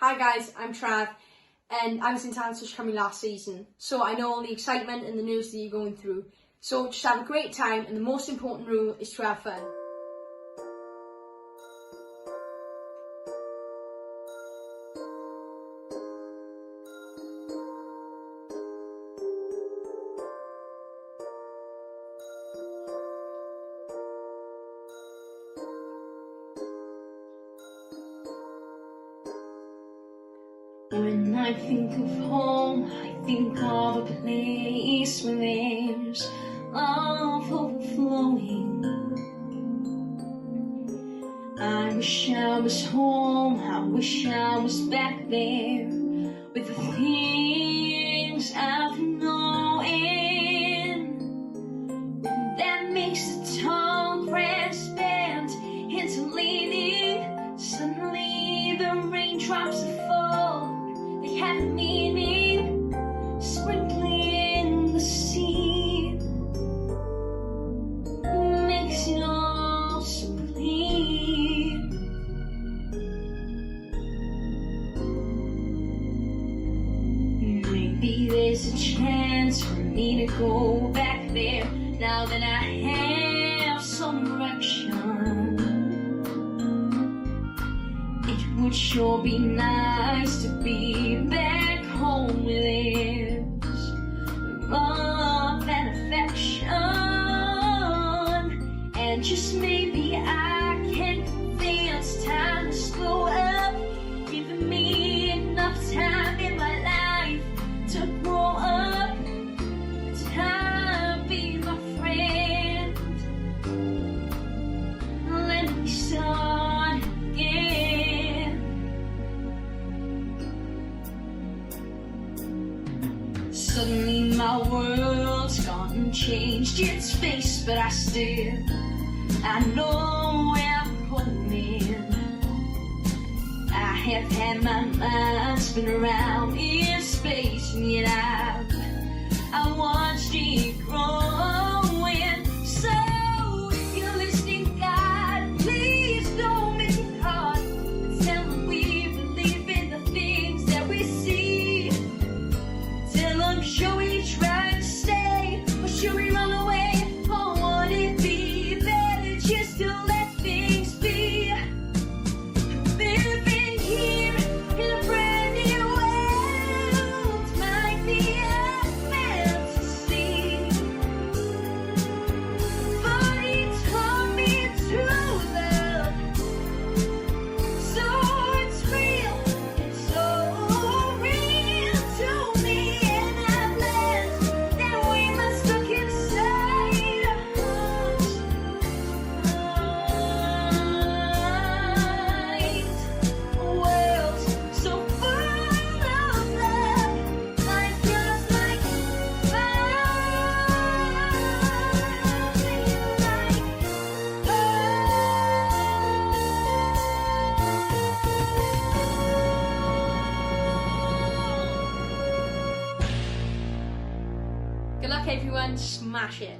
Hi guys, I'm Trav, and I was in town to Cymru last season, so I know all the excitement and the news that you're going through. So just have a great time, and the most important rule is to have fun. When I think of home, I think of a place where there's love overflowing. I wish I was home, I wish I was back there with the things I've known. That makes the tall grass bend into leaning. Suddenly the raindrops fall. They have meaning, sprinkling the seed, makes it all so clear. Maybe there's a chance for me to go back there now that I have some direction. It would sure be nice to be back home where there's love and affection. And just maybe I can convince time to slow up, giving me enough time in my life to grow up. Time be my friend. Let me start again. Suddenly my world's gone and changed its face, but I know where I'm going. I have had my mind spin around in space, and yet I watched it growing. So if you're listening, God, please don't make it hard. Tell them we believe in the things that we see. Tell them, should we try to stay, or should we run away? Or would it be better just to let things be? Living here in a brand new world might be a fantasy, but it taught me to love. So it's real, it's so real to me, and I've learned that we must look inside our hearts. A world so full of love, life just like Good luck everyone, smash it!